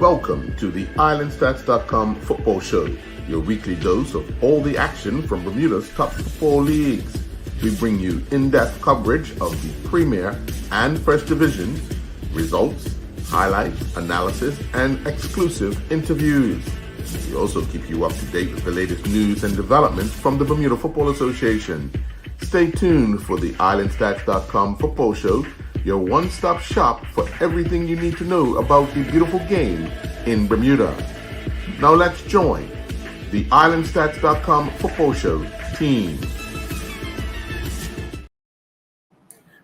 Welcome to the IslandStats.com football show, your weekly dose of all the action from Bermuda's top four leagues. We bring you in-depth coverage of the Premier and First Divisions, results, highlights, analysis, and exclusive interviews. We also keep you up to date with the latest news and developments from the Bermuda Football Association. Stay tuned for the IslandStats.com football show, your one-stop shop for everything you need to know about the beautiful game in Bermuda. Now let's join the IslandStats.com football show team.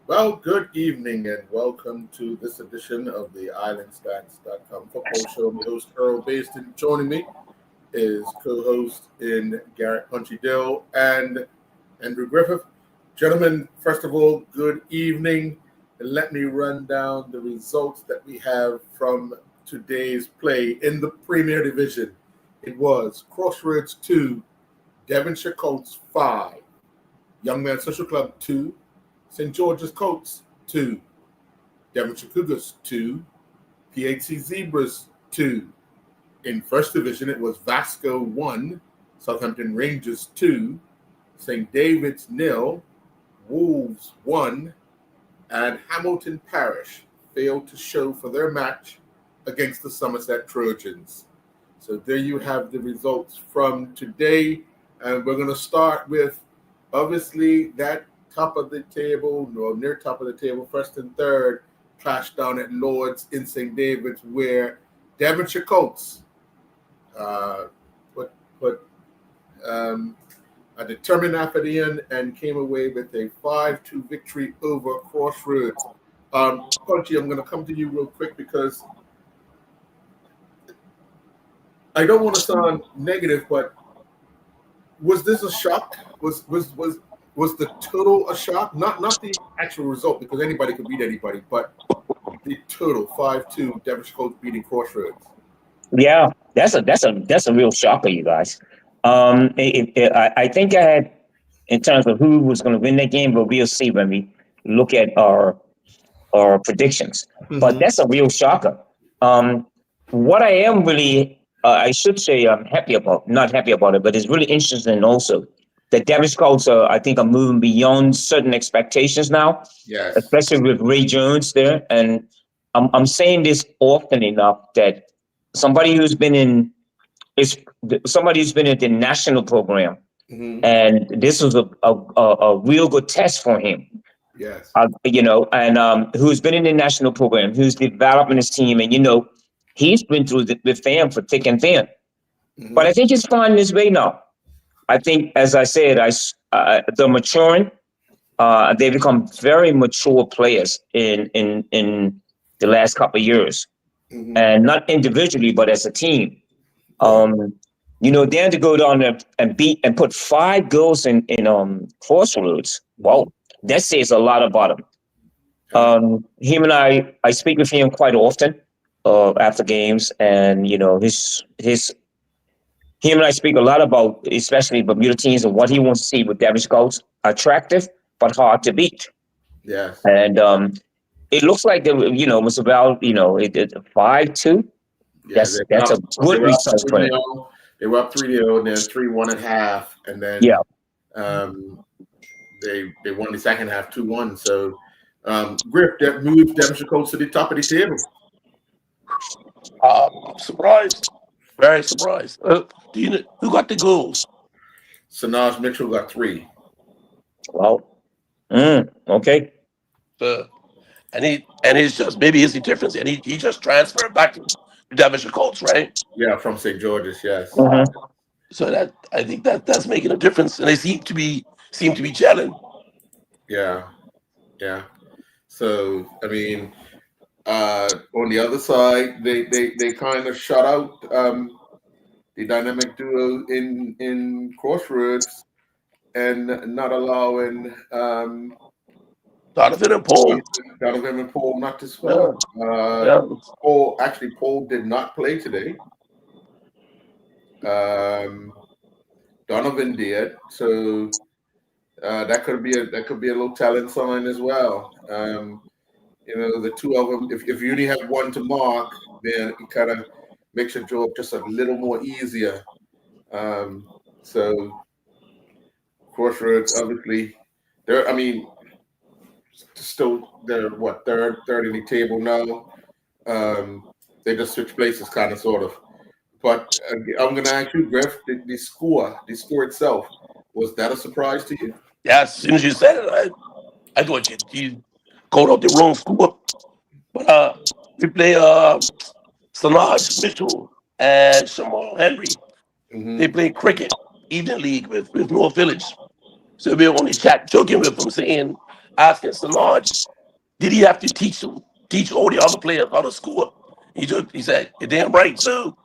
Well, good evening and welcome to this edition of the IslandStats.com football show. My host Earl Baston. Joining me is co-host in Garrett Punchy Dill and Andrew Griffith. Gentlemen, first of all, good evening. And let me run down the results that we have from today's play in the Premier Division. It was Crossroads 2, Devonshire Colts 5, Young Man Social Club 2, St. George's Colts 2, Devonshire Cougars 2, PHC Zebras 2. In First Division, it was Vasco 1, Southampton Rangers 2, St. David's 0, Wolves 1, and Hamilton Parish failed to show for their match against the Somerset Trojans. So there you have the results from today. And we're going to start with, obviously, that top of the table, or near top of the table, first and third, clash down at Lord's in St. David's, where Devonshire Colts put a determined effort in and came away with a 5-2 victory over Crossroads. Punchy, I'm going to come to you real quick because I don't want to sound negative, but was this a shock? Was the total a shock? Not the actual result, because anybody could beat anybody, but the total 5-2 Devonshire Colts beating Crossroads. Yeah, that's a real shocker, you guys. I think I had, in terms of who was going to win that game, but we'll see when we look at our predictions. Mm-hmm. But that's a real shocker. What I am really, I should say, I'm not happy about it, but it's really interesting also that Devonshire Colts I think, are moving beyond certain expectations now. Yes. Especially with Ray Jones there, and I'm saying this often enough that somebody who's been in the national program, mm-hmm. and this was a real good test for him. Yes, and who's been in the national program, who's developing his team, and he's been through the fam for thick and thin. Mm-hmm. But I think he's finding his way now. I think, as I said, they're maturing. They become very mature players in the last couple of years, mm-hmm. and not individually, but as a team. Then to go down there and beat and put 5 goals in Crossroads, wow, that says a lot about him. Him and I speak with him quite often after games, and him and I speak a lot about, especially Bermuda teams, and what he wants to see with Devonshire Colts. Attractive but hard to beat. Yes, and it looks like it was about 5-2. Yeah, that's a good result for him. They were up 3-0, and then 3-1 at half, and then they won the second half 2-1. So Griff, that moved Devonshire Colts to the top of the table. I'm surprised, very surprised. Who got the goals? Sanaj Mitchell got 3. Wow. Okay. And he's just, maybe it's the difference, and he just transferred back to Devonshire Colts, right? Yeah, from St. George's, yes. Mm-hmm. So that, I think that's making a difference, and they seem to be gelling. Yeah. So I mean, on the other side, they kind of shut out the dynamic duo in Crossroads and not allowing Donovan and Paul not to score. Paul did not play today. Donovan did, so that could be a little talent sign as well. The two of them. If you only have one to mark, then it kind of makes your job just a little more easier. So Crossroads, obviously, they're. I mean, still they're what third in the table now. Um, they just switched places, kind of, sort of. But I'm going to ask you, Griff, the score itself, was that a surprise to you? Yeah, as soon as you said it, I thought you called out the wrong score. But we play Sanaj Mitchell and Shamal Henry. They Hmm. play cricket, evening league with North Village. So we were only chat joking with him, saying, asking Sanaj, did he have to teach all the other players how to score? He said, you're damn right. So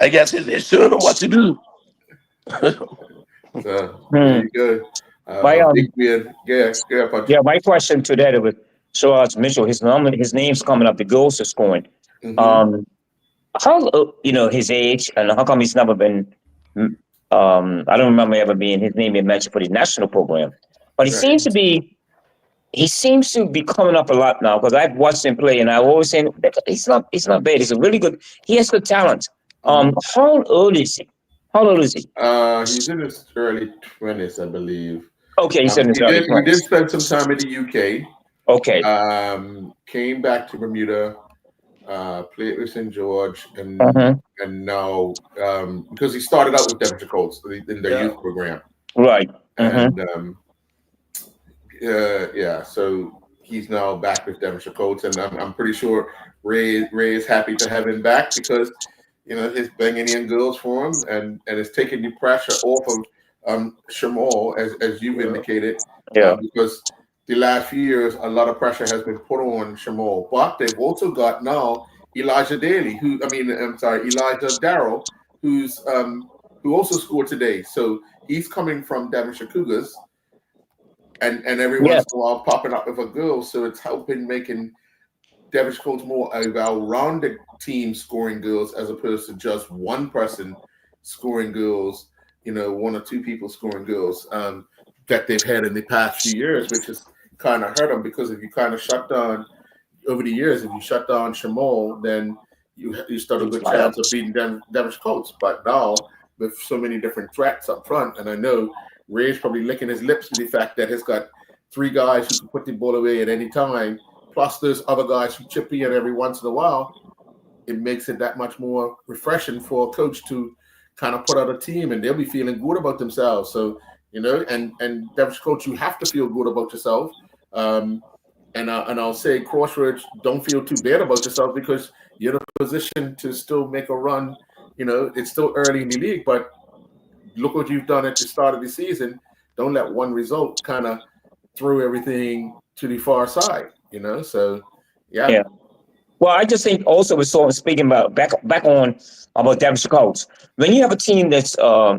I guess they're showing him what to do. So there Hmm. you go. My A big win. Yeah, yeah, Punch. yeah, my question to that was Siraj Mitchell. His name's coming up. The goals are scoring. Hmm. Um, how his age and how come he's never been? mm, I don't remember ever being his name being mentioned for the national program, but Right. he seems to be coming up a lot now because I've watched him play and I always saying that he's not bad. He's a really good. He has the talent. Hmm. How old is he? How old is he? He's in his early 20s, I believe. Okay, he's in his early He did 20s. spend some time in the UK. Okay. Came back to Bermuda, played with St George, Uh-huh. and now because he started out with Devonshire Colts in their Yeah. youth program, Right. Uh-huh. and yeah, so he's now back with Devonshire Colts, and I'm pretty sure Ray is happy to have him back because he's banging in girls for him, and it's taking the pressure off of Shamal, as you've Yeah. indicated, Yeah. because the last few years a lot of pressure has been put on Shamal, but they've also got now Elijah Daly, I'm sorry, Elijah Darrell, who also scored today, so he's coming from Devonshire Cougars and every Yeah. once in a while popping up with a girl. So it's helping making Devonshire Colts more a well-rounded team scoring goals as opposed to just one person scoring goals, one or two people scoring goals that they've had in the past few years, which has kind of hurt them because if you kind of shut down over the years, if you shut down Shamal, then you start a Things good fly up. chance of beating Devonshire Colts. But now with so many different threats up front, and I know Ray's probably licking his lips to the fact that he's got three guys who can put the ball away at any time, plus there's other guys who chip in every once in a while. It makes it that much more refreshing for a coach to kind of put out a team, and they'll be feeling good about themselves. So and Devonshire Coach, you have to feel good about yourself. Um, and I'll say, Crossroads, don't feel too bad about yourself because you're in a position to still make a run. It's still early in the league, but look what you've done at the start of the season. Don't let one result kind of throw everything to the far side. So yeah. Yeah. Well, I just think also we're sort of speaking about back on about Devonshire Colts. When you have a team that's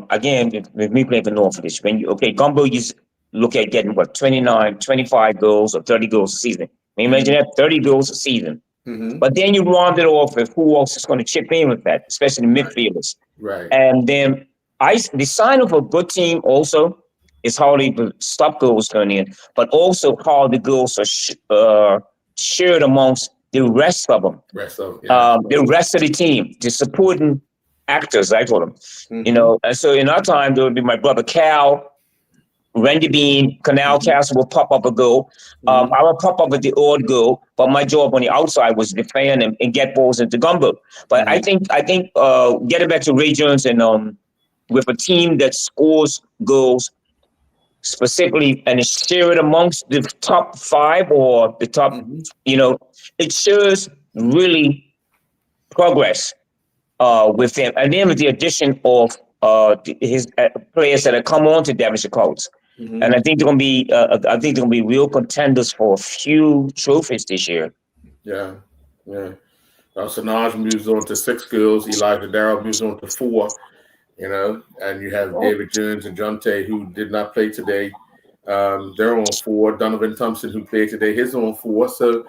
again with me playing for Northfish, when you Gumbo you look at getting what 29, 25 goals or 30 goals a season. Can you imagine that 30 goals a season? Mm-hmm. But then you round it off with who else is going to chip in with that, especially the Right. midfielders. Right. And then the sign of a good team also is how they stop goals turning in, but also how the goals are shared amongst the rest of them, Rest of yeah. the rest of the team, the supporting actors, I call them. Mm-hmm. And so in our time, there would be my brother Cal, Randy Bean, Canal Mm-hmm. Castle will pop up a goal. Mm-hmm. I will pop up with the odd goal, but my job on the outside was defend and get balls into Gumbo. But Mm-hmm. I think getting back to Ray Jones and with a team that scores goals specifically and is shared amongst the top five or the top, Mm-hmm. it shows really progress with him. And then with the addition of his players that have come on to Devonshire Colts. Mm-hmm. And I think they're gonna be real contenders for a few trophies this year. Yeah. Yeah. Sanaj moves on to 6 goals. Elijah Darrell moves on to 4. And you have David Jones and Jonte who did not play today. They're on 4. Donovan Thompson, who played today, he's on 4. So,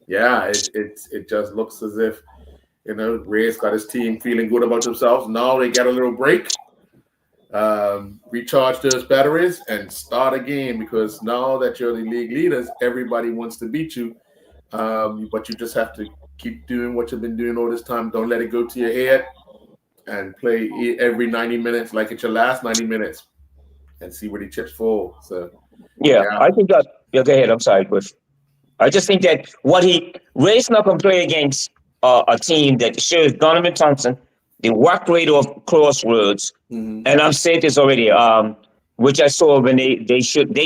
yeah, it just looks as if Ray's got his team feeling good about themselves. Now they get a little break, recharge those batteries, and start again because now that you're the league leaders, everybody wants to beat you. But you just have to keep doing what you've been doing all this time. Don't let it go to your head and play every 90 minutes like it's your last 90 minutes and see where the chips fall. So, Yeah, yeah. I think that. Yeah, go ahead. I'm sorry, Griff. I just think that Ray's not going to play against a team that shares Donovan Thompson, the work rate of Crossroads, Hmm. and I've said this already. Which I saw when really should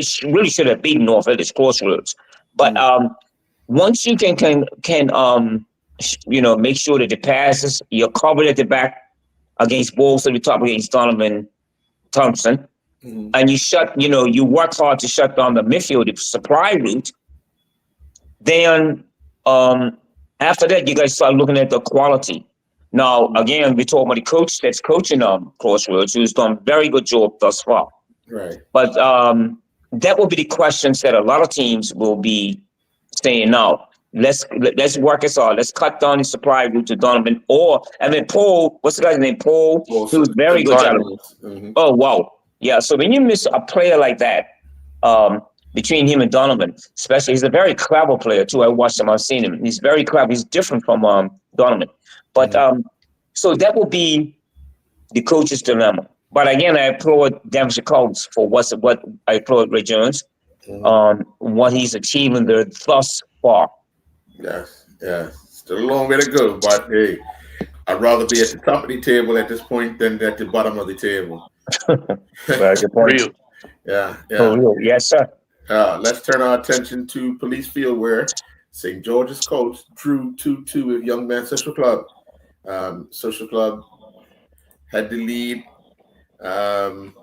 have beaten North at this Crossroads, but Hmm. once you make sure that the passes you're covered at the back against balls at the top against Donovan Thompson, Hmm. and you work hard to shut down the midfield, the supply route. Then after that, you guys start looking at the quality. Now, again, we talk about the coach that's coaching Crossroads, who's done a very good job thus far. Right. But that will be the questions that a lot of teams will be saying now. Let's work this out. Let's cut down the supply route to Donovan. Or I mean Paul, what's the guy's name? Paul, Also, who's very good job. Sometimes hmm. Oh wow. Yeah. So when you miss a player like that, um, between him and Donovan, especially he's a very clever player too. I watched him, I've seen him. He's very clever. He's different from Donovan. But Hmm. so that will be the coach's dilemma. But again, I applaud Denver Colts for what I applaud Ray Jones Hmm. what he's achieving there thus far. Yes. Yeah. Still a long way to go, but hey, I'd rather be at the top of the table at this point than at the bottom of the table. Very good point. real. Yeah. For Yeah. real. Yes, sir. Let's turn our attention to Police Field, where St. George's coach drew 2-2 with Young Man Social Club. Social Club had the lead. Um,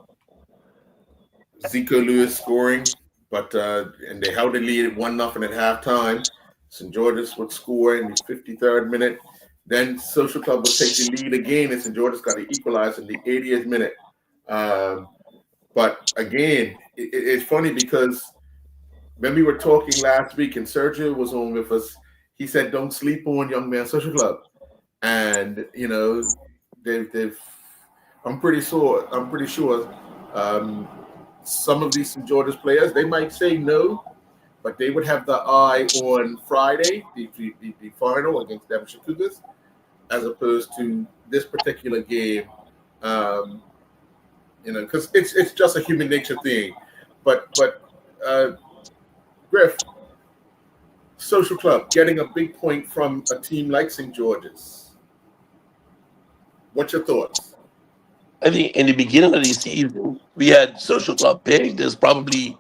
Zico Lewis scoring, but and they held the lead at 1-0 at halftime. St. George's would score in the 53rd minute. Then Social Club would take the lead again, and St. George's got to equalize in the 80th minute. Um, but again, it's funny because when we were talking last week and Sergio was on with us, he said, "Don't sleep on Young Man Social Club." And they've. I'm pretty sure. Um, some of these St. George's players, they might say no, but they would have the eye on Friday, the final against Devonshire Cougars, as opposed to this particular game. Um, because it's just a human nature thing. But uh, Griff, Social Club getting a big point from a team like St. George's. What's your thoughts? I think in the beginning of the season, we had Social Club pegged as probably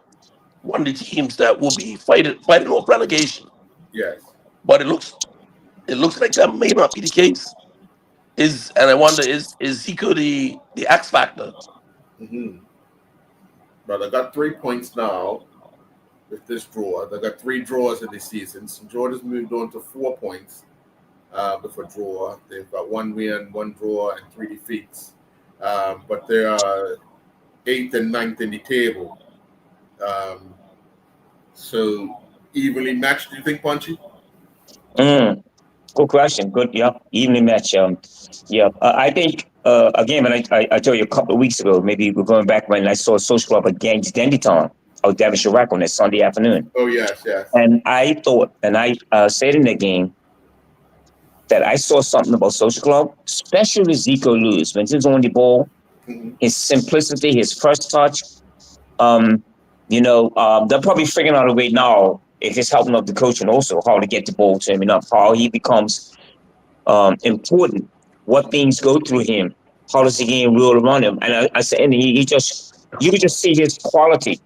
one of the teams that will be fighting off relegation. Yes. But it looks like that may not be the case. And I wonder is Zico the X factor? Hmm. But I got 3 points now with this draw. They got three draws in the season. St. George's moved on to 4 points with a draw. They've got one win, one draw, and three defeats. But they are eighth and ninth in the table. Um, so evenly matched, do you think, Punchy? Mm, good question. Good. Yeah. Evening match. Yeah. I think again, when I told you a couple of weeks ago, maybe we're going back when I saw Social Club against Dendytown out Devonshire Rack on that Sunday afternoon, Oh, yes, yes. and I thought, and I said in that game that I saw something about Social Club, especially Zico Lewis when he's on the ball, Hmm. his simplicity, his first touch. Um, they're probably figuring out a way now if it's helping up the coaching also how to get the ball to him enough, how he becomes important, what things go through him, how does the game roll around him. And I said, and he just, you could just see his quality.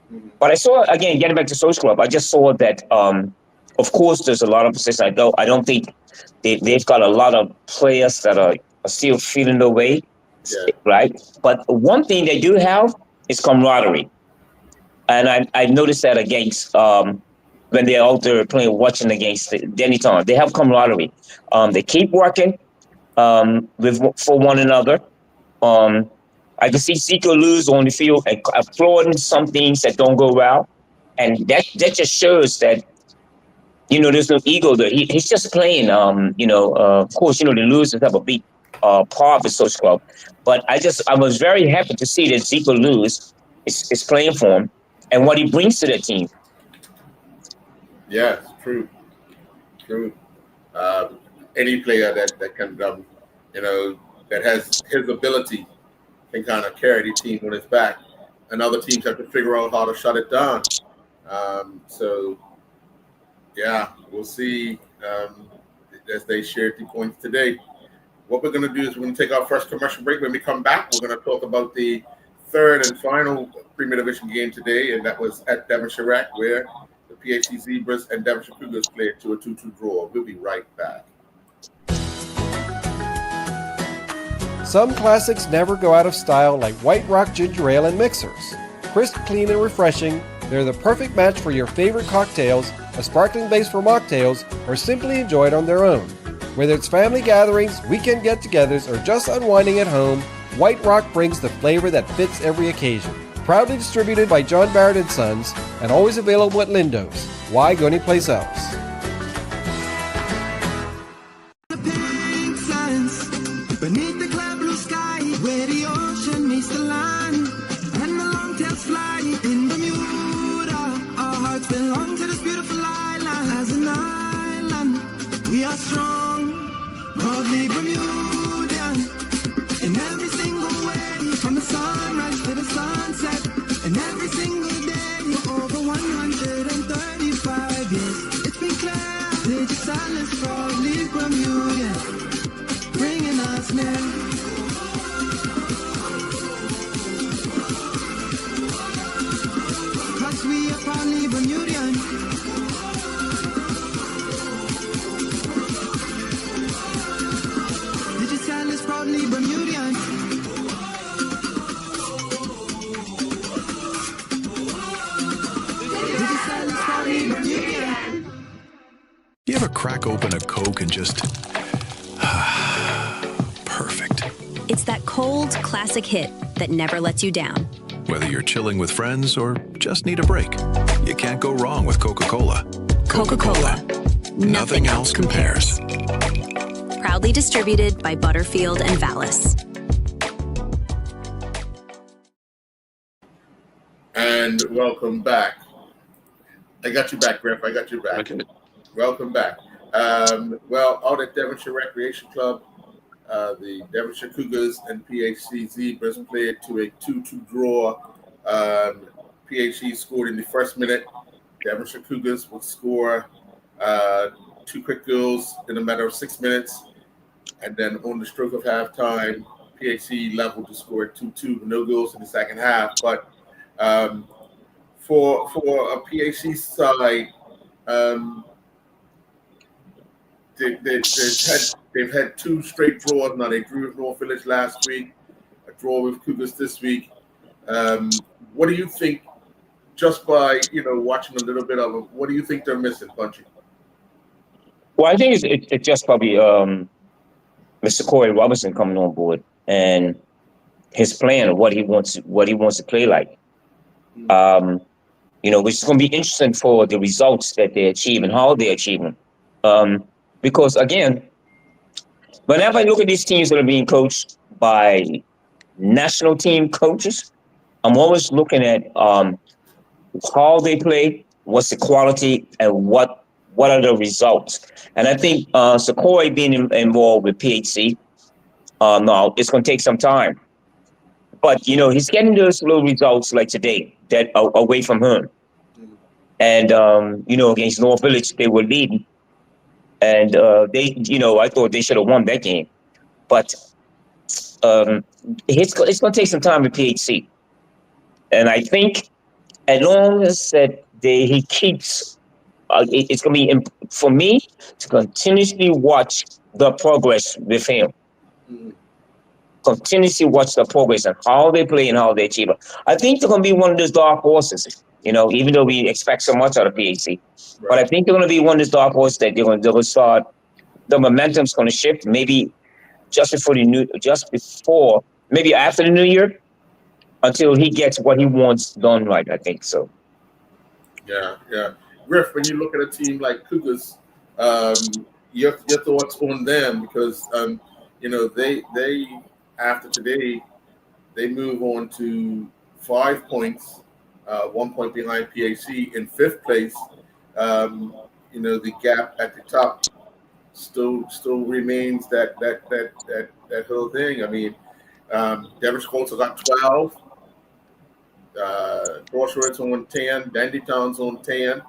Hmm. But I saw, again, getting back to Social Club, I just saw that, of course, there's a lot of positions. I don't think they've got a lot of players that are still feeling their way, Yeah. right? But one thing they do have is camaraderie. And I noticed that against when they're out there playing, watching against Dennytown, they have camaraderie. They keep working with for one another. Um, I can see Zico lose on the field and applauding some things that don't go well, and that just shows that there's no ego there. He's just playing. Of course, the losers have a big part of the social club, but I was very happy to see that Zico lose is playing for him and what he brings to the team. Yes, true. True. Uh, any player that can, that has his ability can kind of carry the team on his back, and other teams have to figure out how to shut it down. So yeah, we'll see as they share 2 points today. What we're going to do is we're going to take our first commercial break. When we come back, we're going to talk about the third and final Premier Division game today, and that was at Devonshire Rec, where the PHC Zebras and Devonshire Cougars played to a 2-2 draw. We'll be right back. Some classics never go out of style, like White Rock Ginger Ale and Mixers. Crisp, clean, and refreshing, they're the perfect match for your favorite cocktails, a sparkling base for mocktails, or simply enjoyed on their own. Whether it's family gatherings, weekend get-togethers, or just unwinding at home, White Rock brings the flavor that fits every occasion. Proudly distributed by John Barrett & Sons, and always available at Lindo's. Why go anyplace else? Beneath the clear blue sky, where the ocean meets the land, and the long-tails fly in Bermuda. Our hearts belong to this beautiful island. As an island, we are strong, proudly Bermudian. In every single way, from the sunrise to the sunset, and every single day, for over 135 years. It's been clear, British Islands, proudly Bermudian, bringing us near. Cause we are proudly Bermudian. British Islands, proudly Bermudian. British Islands, proudly Bermudian. You ever crack open a Coke and just perfect? It's that cold, classic hit that never lets you down. Whether you're chilling with friends or just need a break, you can't go wrong with Coca-Cola. Coca-Cola. Nothing else compares. Proudly distributed by Butterfield and Vallis. And welcome back. I got you back, Griff. I got you back. Okay. Welcome back. Well, out at Devonshire Recreation Club, the Devonshire Cougars and PHC Zebras played to a 2-2 draw. PHC scored in the first minute. Devonshire Cougars would score 2 quick goals in a matter of 6 minutes. And then on the stroke of halftime, PHC leveled to score 2-2 with no goals in the second half. But for a PHC side, they've had 2 straight draws now. They drew with North Village last week, a draw with Cougars this week. What do you think, just by watching a little bit of it, what do you think they're missing, Punchy? Well, I think it's just probably Mr. Corey Robertson coming on board and his plan of what he wants to play like. Which is going to be interesting for the results that they achieve and how they achieve them. Because again, whenever I look at these teams that are being coached by national team coaches, I'm always looking at how they play, what's the quality, and what are the results. And I think Sequoia being involved with PHC, now it's going to take some time. But, he's getting those little results like today that are away from him. And, against North Village, they were leading. And I thought they should have won that game. But it's going to take some time with PHC. And I think as long as he keeps, it's going to be for me to continuously watch the progress with him. Continuously watch the progress and how they play and how they achieve it. I think they're going to be one of those dark horses, even though we expect so much out of PHC. Right. But I think they're going to be one of those dark horses that they're going to start, the momentum's going to shift maybe maybe after the new year, until he gets what he wants done right, I think so. Yeah. Griff, when you look at a team like Cougars, your thoughts on them, because they after today they move on to 5 points, 1 point behind PHC in 5th place. the gap at the top still remains that whole thing. I mean, Devon's Colts have got 12. Crossroads on 10. Dandytown's on 10,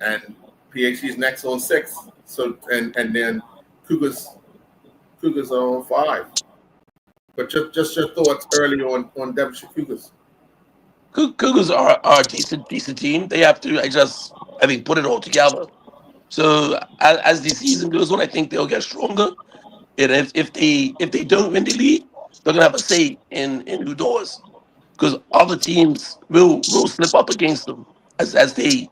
and PHC's next on 6. So and then Cougars Cougars are on 5. But just your thoughts early on Devonshire Cougars. Cougars are a decent team. They have to I think put it all together. So as the season goes on, I think they'll get stronger. And if they don't win the league, they're gonna have a say in who does, because other teams will slip up against them as they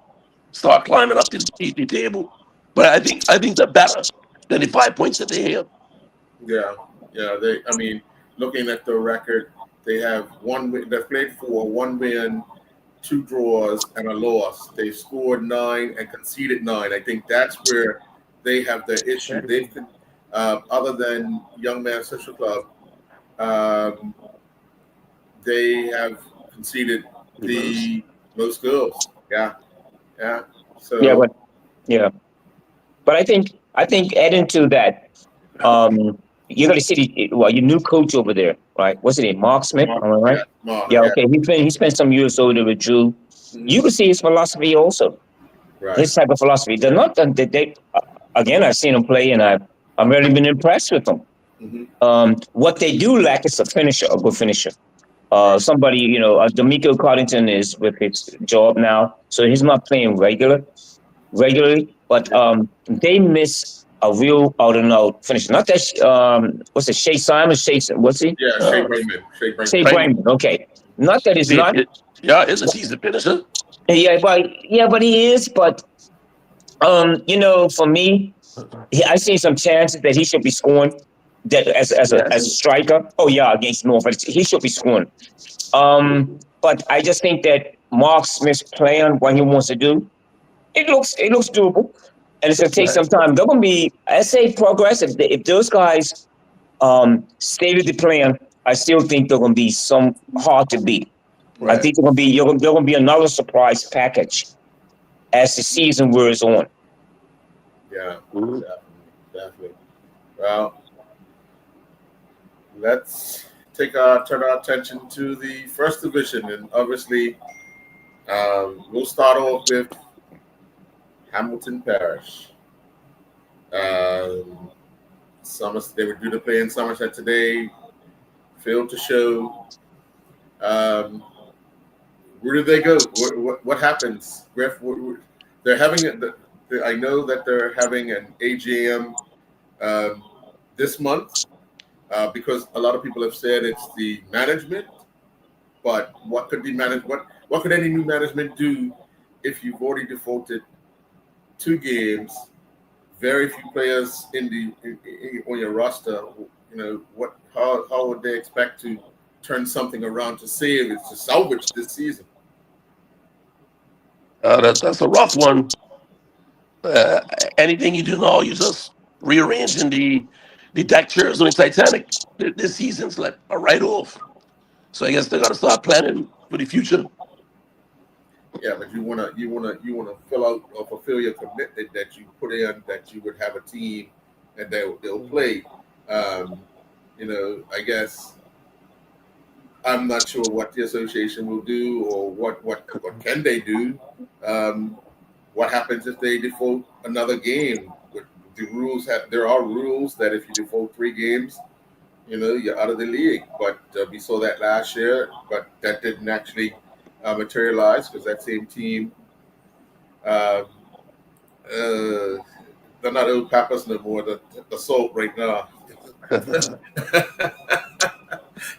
start climbing up the table. But I think they're better than the 5 points that they have. Yeah, yeah. I mean, looking at the record, they have one. They've played for 1 win, 2 draws, and a loss. They scored 9 and conceded 9. I think that's where they have the issue. Other than Young Man Social Club, um, they have conceded the most goals. Yeah, yeah. Yeah, So yeah. But I think adding to that, you're gonna see your new coach over there, right? What's his name? Mark Smith, Mark, am I right? yeah, Mark, Yeah, yeah. okay. He spent some years over there with Drew. You Mhm. can see his philosophy also. Right. His type of philosophy. They're not they again. I've seen him play, and I've really been impressed with them. Hmm. What they do lack is a finisher, a good finisher. Right. Somebody, D'Amico Cardington is with his job now, so he's not playing regularly, but they miss a real out and out finish. Not that what's it, Shea Simon, what's he? Yeah, Shea Uh, Brayman. Shea Shea Brayman. Raymond, Brayman. Okay, not that he's it, not. it, yeah, it's a decent finisher. Yeah, but he is. But for me, I see some chances that he should be scoring. That as a Yes. striker. Oh yeah, against Norfolk, he should be scoring. But I just think that Mark Smith's plan, what he wants to do, it looks doable, and it's gonna take Right. some time. They're gonna be, I say, progress. If those guys stay with the plan, I still think they're gonna be some hard to beat. I Right. think they're gonna be another surprise package as the season wears on. Yeah, Mhm. definitely. Well, let's turn our attention to the first division, and obviously, we'll start off with Hamilton Parish. Um, they were due to play in Somerset today, failed to show. Um, where do they go? What happens? They're having I know that they're having an AGM um, this month because a lot of people have said it's the management. But what could be managed? What could any new management do if you've already defaulted 2 games, very few players on your roster? What? How would they expect to turn something around to save it, to salvage this season? That's a rough one. Uh, Anything you do now, you just rearranging the deck chairs on the Titanic. This season's like a write off. So I guess they got to start planning for the future. Yeah, but you wanna fill out or fulfill your commitment that you put in, that you would have a team and they'll play. Um, I guess I'm not sure what the association will do or what can they do. Um, what happens if they default another game? There are rules that if you default 3 games, you're out of the league. But we saw that last year, but that didn't actually materialize because that same team, uh, uh, they're not old Papas no more. The Salt right now.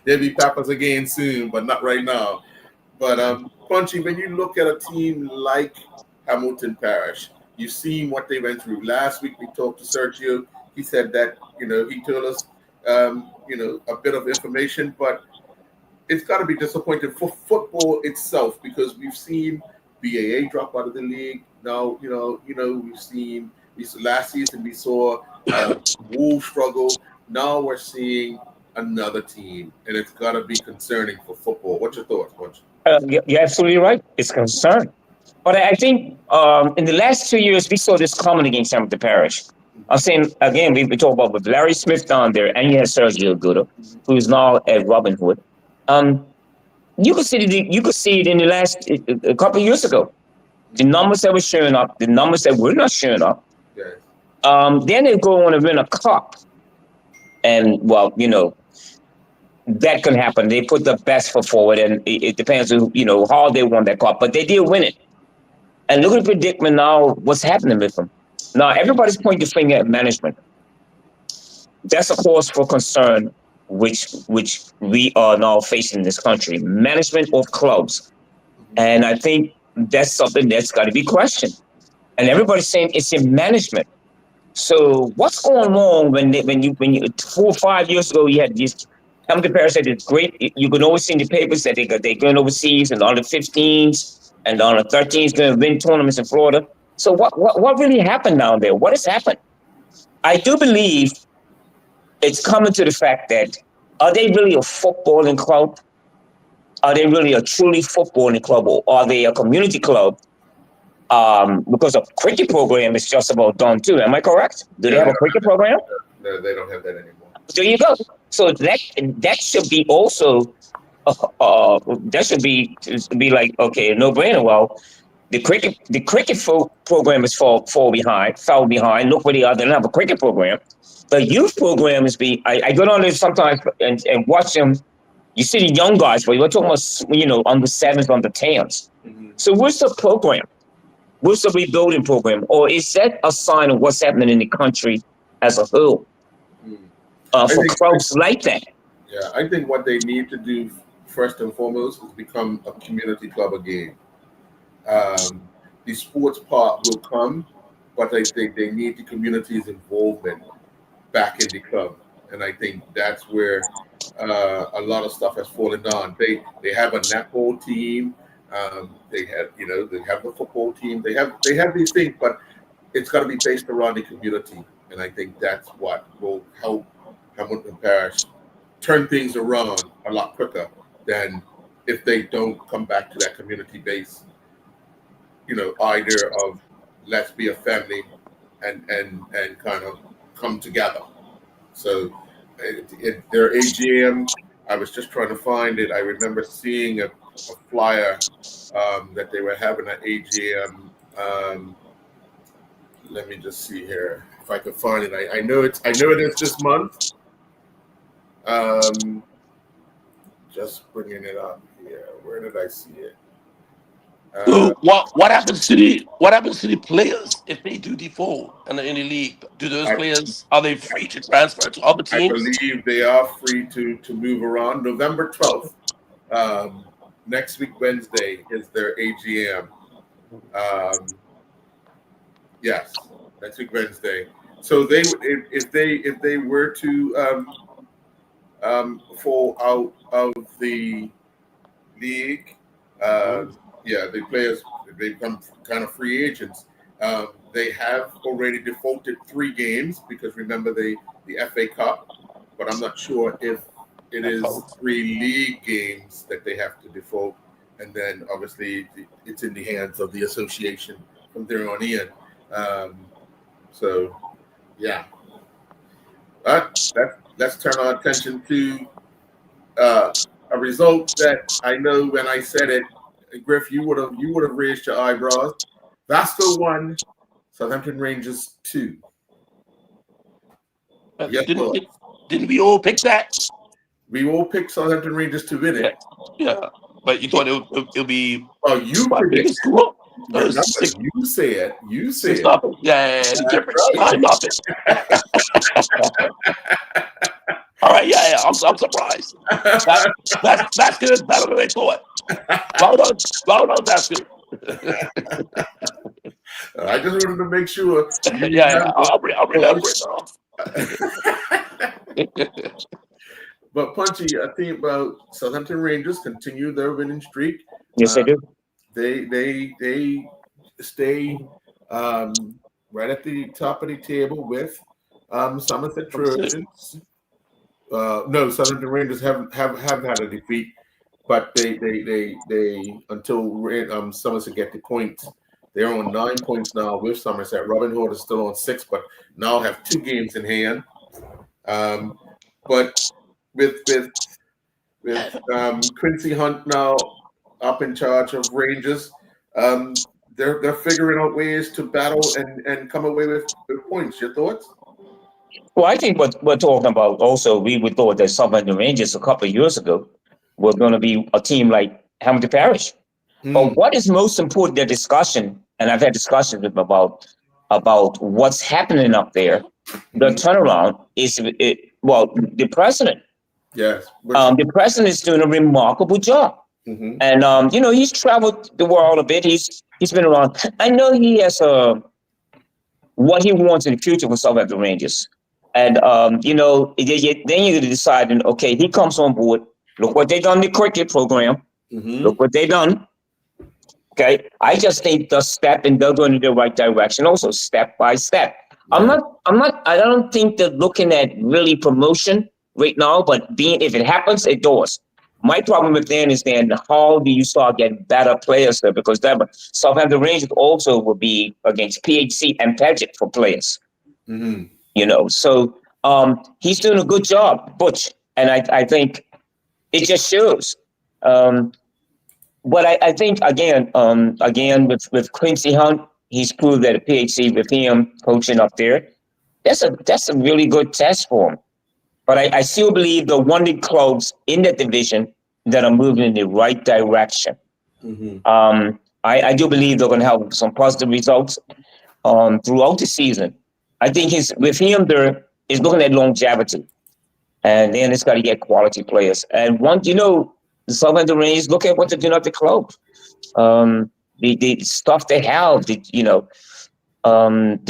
They'll be Papas again soon, but not right now. But Punchy, when you look at a team like Hamilton Parish, you've seen what they went through. Last week we talked to Sergio. He said that he told us a bit of information, but it's got to be disappointing for football itself because we've seen BAA drop out of the league. Now last season we saw Wolves struggle. Now we're seeing another team, and it's got to be concerning for football. What's your thoughts, Punch? You're absolutely right. It's a concern. But I think in the last 2 years, we saw this common against Hampton Parish. I'm saying, again, we talk about with Larry Smith down there, and you had Sergio Agudo, who's now at Robin Hood. Um, you could see it in the last a couple of years ago. The numbers that were showing up, the numbers that were not showing up. Yes. Then they go on and win a cup, and well, that can happen. They put the best foot forward, and it depends on how they won that cup, but they did win it. And look at the predicament now. What's happening with them? Now everybody's pointing the finger at management. That's a cause for concern, which we are now facing in this country. Management of clubs, and I think that's something that's got to be questioned. And everybody's saying it's in management. So what's going on when you 4 or 5 years ago you had these Hamilton Paris said it's great. You can always see in the papers that they're going overseas and the under 15s and the under 13s going to win tournaments in Florida. So what really happened down there? What has happened? I do believe it's coming to the fact that are they really a footballing club? Are they really a truly footballing club, or are they a community club? Because a cricket program is just about done too. Am I correct? Do they have a cricket program? No, they don't have that anymore. There you go. So that should be also that should be like, okay, no brainer. Well, the cricket program is fell behind. Look where they are. They don't have a cricket program. The youth program is I go on there sometimes and watch them. You see the young guys, but we're talking about under sevens, under 10s. Mm-hmm. So what's the program? What's the rebuilding program? Or is that a sign of what's happening in the country as a whole? For clubs like that? Yeah, I think what they need to do first and foremost is become a community club again. The sports part will come, but I think they need the community's involvement back in the club. And I think that's where a lot of stuff has fallen down. They have a netball team. They have the football team. They have these things, but it's got to be based around the community, and I think that's what will help Hamilton Parish turn things around a lot quicker than if they don't come back to that community base. Idea of let's be a family and kind of come together. So their AGM, I was just trying to find it. I remember seeing a flyer that they were having at AGM. Let me just see here if I can find it. I know it is this month. Just bringing it up here. Where did I see it? So what happens to the players if they do default in the league? Do those players, are they free to transfer to other teams? I believe they are free to move around. November 12th, next week Wednesday is their AGM. Yes, next week Wednesday. So they if they were to fall out of the league. The players, they become kind of free agents. They have already defaulted 3 games because remember the FA Cup, but I'm not sure if it is 3 league games that they have to default, and then obviously it's in the hands of the association from there on in. Let's turn our attention to a result that I know when I said it, Griff, you would have raised your eyebrows. Vasco 1, Southampton Rangers 2. Yes, didn't we all pick that? We all picked Southampton Rangers to win it. Yeah. But you thought it'll be you bigger score? Remember, you say it. You say it. Nothing. Yeah, the difference. Right. Nothing. All right, yeah. I'm surprised. That's good. Better than they thought. Well done, that's good. I just wanted to make sure. I'll remember it. But Punchy, I think about Southampton Rangers continue their winning streak. Yes, they do. They stay right at the top of the table with Somerset Trojans. No, Southampton Rangers have had a defeat. but they until Somerset get the points, they're on 9 points now with Somerset. Robin Hood is still on 6, but now have 2 games in hand. But with Quincy Hunt now up in charge of Rangers, they're figuring out ways to battle and come away with points. Your thoughts? Well, I think what we're talking about also, we would thought that Southampton Rangers a couple of years ago were going to be a team like Hamilton Parish. But what is most important, the discussion, and I've had discussions with them about what's happening up there, the turnaround is, the president. Yes. The president is doing a remarkable job. And, he's traveled the world a bit. He's been around. I know he has what he wants in the future for Southampton Rangers. And, then you decide, okay, he comes on board. Look what they done in the cricket program. Look what they done. Okay, I just think they're going in the right direction, also step by step. Yeah. I don't think they're looking at really promotion right now, but if it happens, it does. My problem with them is then how do you start getting better players there? Because Southampton Rangers also will be against PHC and Paget for players. So he's doing a good job, Butch, and I think it just shows. But I think again with Quincy Hunt, he's proved that a PhD with him coaching up there, that's a really good test for him. But I still believe the one of the clubs in that division that are moving in the right direction. I do believe they're going to have some positive results throughout the season. I think with him there is looking at longevity, and then it's got to get quality players. And once the Southampton Rangers, look at what they're doing at the club. The stuff they have, the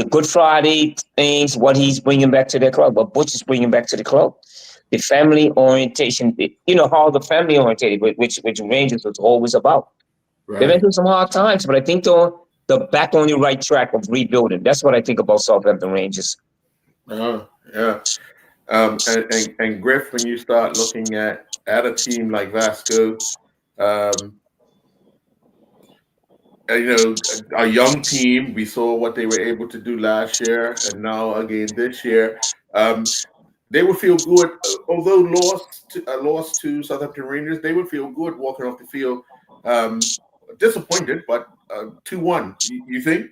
Good Friday things, what he's bringing back to their club, what Butch is bringing back to the club. The family orientation, how the family oriented, which Rangers was always about. Right. They've been through some hard times, but I think they're back on the right track of rebuilding. That's what I think about Southampton Rangers. Yeah. And Griff, when you start looking at a team like Vasco, a young team, we saw what they were able to do last year, and now again this year, they would feel good. Although lost to Southampton Rangers, they would feel good walking off the field. Disappointed, but 2-1. You think?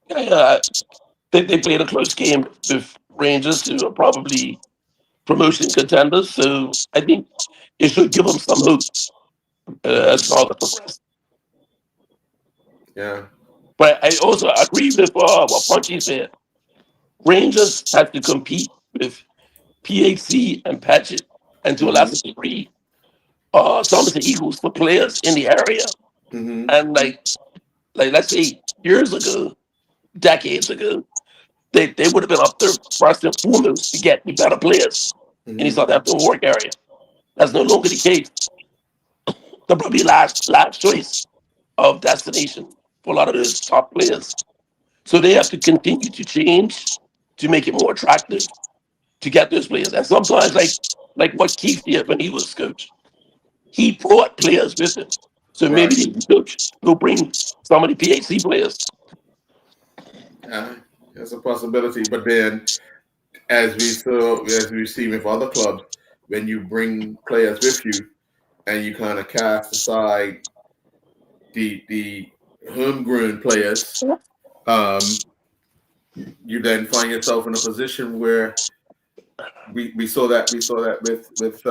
Yeah, they played a close game with Rangers, who are probably promotion contenders. So I think it should give them some hope as far as progress. Yeah. But I also agree with what Punchy said. Rangers have to compete with PHC and Paget, and to a lesser degree, some of the Eagles for players in the area. And like let's say years ago, decades ago, they would have been up there first and foremost to get the better players in the Southampton work area. That's no longer the case. They're probably last choice of destination for a lot of those top players. So they have to continue to change to make it more attractive to get those players. And sometimes, like what Keith did when he was coach, he brought players with him. So maybe the coach will bring some of the PHC players. That's a possibility. But then, as we see with other clubs, when you bring players with you and you kind of cast aside the homegrown players, you then find yourself in a position where we saw that with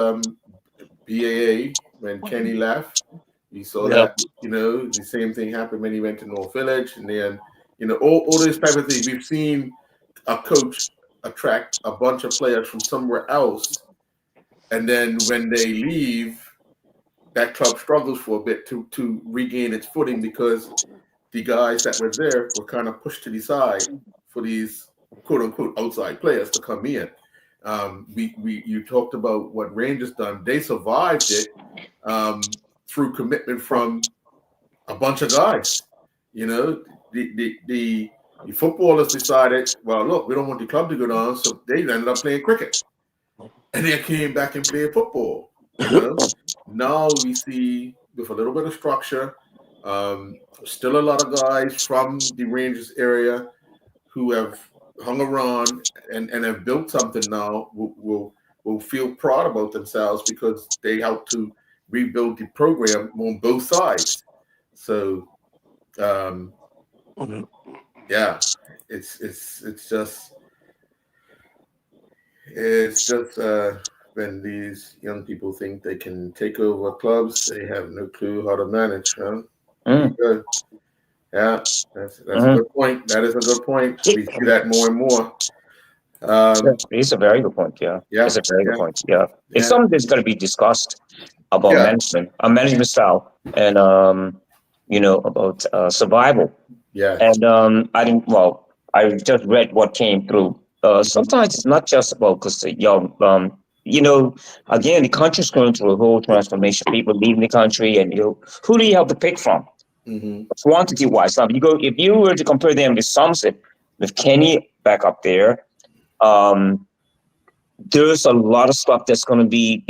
BAA when Kenny left. We saw that the same thing happened when he went to North Village, and then all those type of things. We've seen a coach attract a bunch of players from somewhere else, and then when they leave, that club struggles for a bit to regain its footing because the guys that were there were kind of pushed to the side for these quote unquote outside players to come in. You talked about what Rangers done. They survived it through commitment from a bunch of guys. The footballers decided, well, look, we don't want the club to go down, so they ended up playing cricket, and they came back and played football. now we see with a little bit of structure, still a lot of guys from the Rangers area who have hung around and have built something now will feel proud about themselves because they helped to rebuild the program on both sides. So Mhm. yeah, it's just when these young people think they can take over clubs, they have no clue how to manage. Huh? There you Mm, go. Yeah, that's a mm. good point. That is a good point. We see that more and more. Um, It's a very good point. Yeah, it's yeah, a very good yeah, point. Yeah, it's yeah, something that's going to be discussed about yeah, management, management style, and about survival. yes. And I didn't. Well, I just read what came through. Hmm. Sometimes it's not just about because you know, again, the country's going through a whole transformation. People leaving the country, and who do you have to pick from? Hmm. Quantity wise, now you go if you were to compare them with Somerset, with Kenny back up there. Um, there's a lot of stuff that's going to be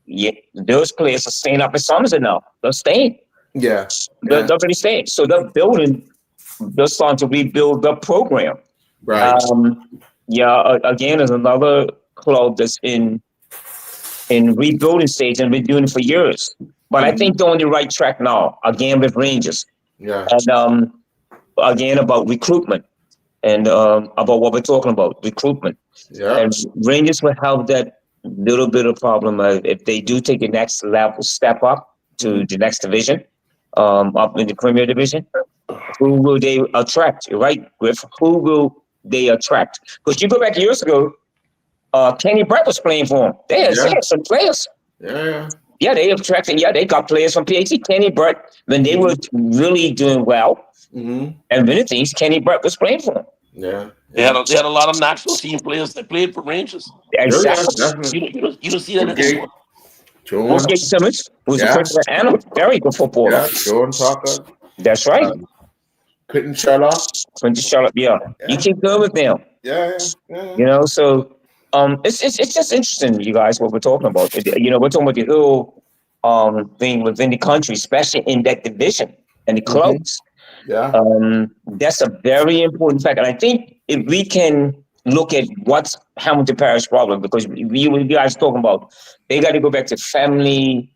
yeah, those players are staying up in Somerset now. They're staying. Yeah, They're yeah, really staying. So they're starting to rebuild the program. right. Um, yeah, again, there's another club that's in rebuilding stage and been doing it for years. But I Hmm. think they're on the right track now. Again with Rangers, Yeah, and again about recruitment and about what we're talking about recruitment. yeah. And Rangers will have that little bit of problem if they do take the next level step up Hmm. to the next division, up in the Premier Division. Who will they attract? Right, Griff? Who will they attract? Because you go back years ago, Kenny Brett was playing for them. They Yeah, had some players. yeah, yeah. Yeah, they attracted. Yeah, they got players from PhD. Kenny Brett, when they were Hmm. really doing well Hmm. and winning things, Kenny Brett was playing for them. Yeah, They yeah. had a lot of national team players that played for Rangers. Oh yeah, Exactly. definitely. You don't see that Woodgate, anymore. Woodgate Joan, Simmons was a yeah, president and a very good footballer. yeah, Joan Tucker, That's right. um, Quentin Sherlock. Went to Charlotte. Yeah, you Yeah, keep going with them. yeah, yeah, yeah. So it's just interesting, you guys, what we're talking about. We're talking about the whole thing within the country, especially in that division and the Hmm. clubs. Yeah. That's a very important fact, and I think if we can look at what's Hamilton Parish problem, because you guys talking about they got to go back to family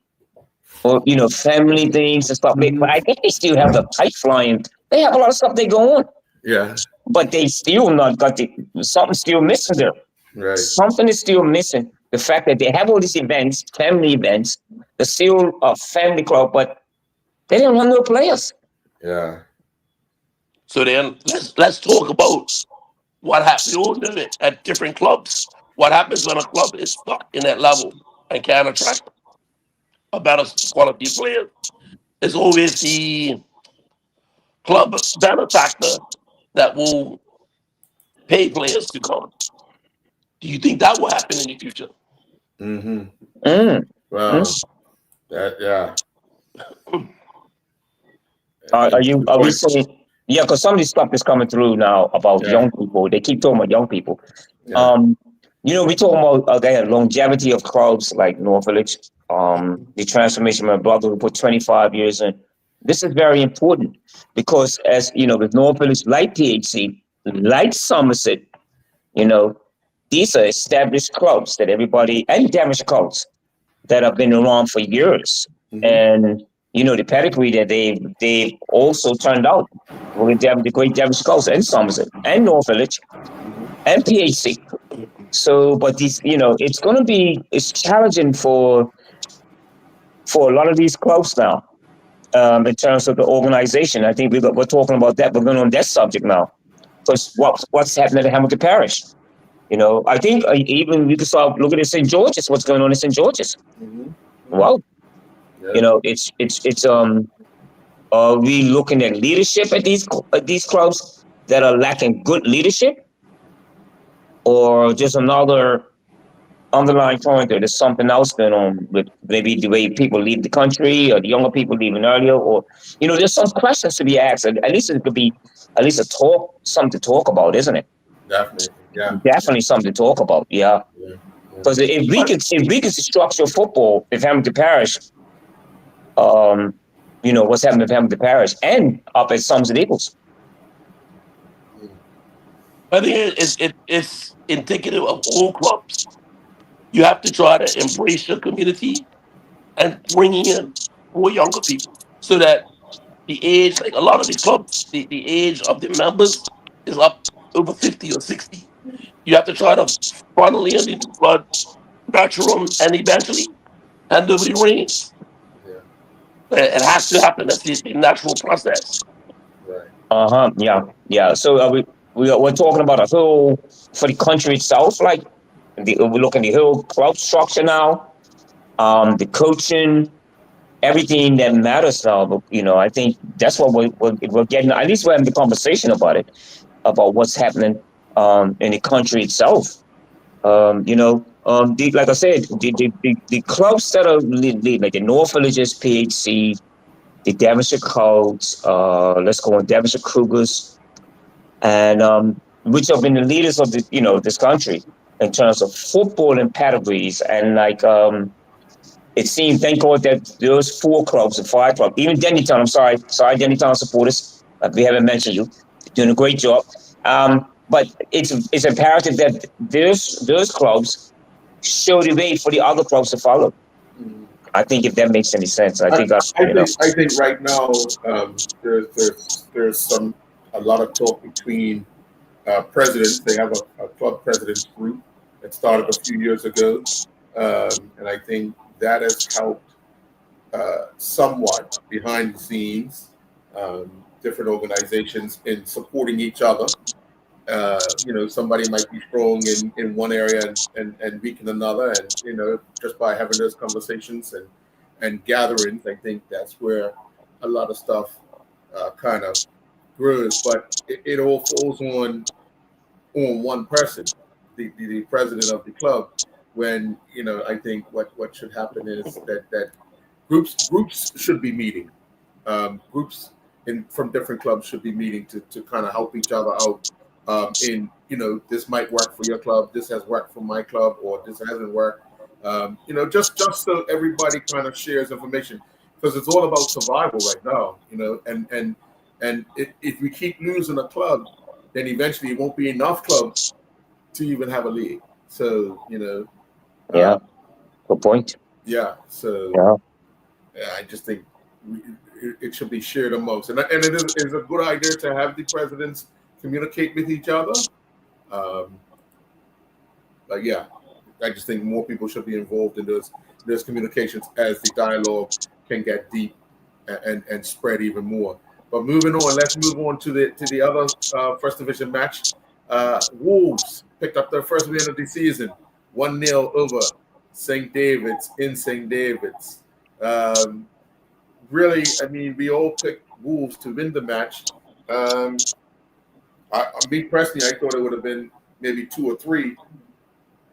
or family things and stuff. But Hmm. I think they still have the pipeline. They have a lot of stuff they go on, Yeah. but they still not got the something still missing there. Right. Something is still missing. The fact that they have all these events, family events, they're still a family club, but they don't have no players. Yeah. So then let's talk about what happens at different clubs. What happens when a club is stuck in that level and can't attract a better quality player? It's always the club benefactor that will pay players to come. Do you think that will happen in the future? Hmm. Mm, mm. Well, that yeah. Are That's a you? good Are we point. saying? Yeah, because some of this stuff is coming through now about Yeah. young people. They keep talking about young people. Yeah. Um, we talking about again longevity of clubs like North Village. The transformation. My brother who put 25 years in. This is very important because, as you know, with North Village, like PHC, like Somerset, you know, these are established clubs that everybody and damaged clubs that have been around for years, Hmm. and the pedigree that they've also turned out with the great Devon Skulls and Somerset and North Village Hmm. and PHC. So, but these, it's challenging for a lot of these clubs now, in terms of the organization. I think we're talking about that. We're going on that subject now because what's happening at Hamilton Parish. I think even we could start looking at St. George's. What's going on in St. George's? Hmm. Hmm. Well, Yeah. it's are we looking at leadership at these clubs that are lacking good leadership, or just another underlying point that there's something else going on with maybe the way people leave the country or the younger people leaving earlier, or there's some questions to be asked. At least it could be at least something to talk about, isn't it? Definitely. Yeah. Definitely something to talk about. Yeah, Yeah. Yeah. because if we could structure football with Hamilton Parish, what's happening with Hamilton Parish and up at Somerset Eagles. I think it's indicative of all clubs. You have to try to embrace your community and bring in more younger people so that the age, like a lot of the clubs, the age of the members is up over 50 or 60. You have to try to funnel in the blood, nurture them, and eventually hand over the reins. Yeah. It has to happen. That's the natural process. Right. Yeah. So we're talking about a whole for the country itself. Like we're looking at the whole club structure now. The coaching, everything that matters now. But I think that's what we're getting. At least we're having the conversation about it, about what's happening in the country itself. Like I said, the clubs that are like the North Villages, PHC, the Devonshire Colts, let's go on Devonshire Cougars, and which have been the leaders of this country in terms of football and pedigrees, and like it seemed, thank God that those four clubs, the five clubs, even Dennytown, I'm sorry, Dennytown supporters, we haven't mentioned you, doing a great job. But it's imperative that those clubs show the way for the other clubs to follow. I think if that makes any sense, I think I think right now there's a lot of talk between presidents. They have a club presidents group that started a few years ago, and I think that has helped somewhat behind the scenes. Different organizations in supporting each other. Somebody might be strong in one area and weak in another, and just by having those conversations and gatherings, I think that's where a lot of stuff kind of grows. But it all falls on one person, the president of the club. When I think what should happen is that groups should be meeting. Groups from different clubs should be meeting to kind of help each other out. This might work for your club, this has worked for my club, or this hasn't worked. Just so everybody kind of shares information, because it's all about survival right now. If we keep losing a club, then eventually it won't be enough clubs to even have a league. So yeah, good point. Yeah. So Yeah. I just think it should be shared amongst, and it is a good idea to have the presidents communicate with each other. But yeah, I just think more people should be involved in those communications as the dialogue can get deep and spread even more. But moving on, let's move on to the other first division match. Wolves picked up their first win of the season, 1-0 over St. David's in St. David's. Really, I mean, we all picked Wolves to win the match. Me personally, I thought it would have been maybe 2 or 3.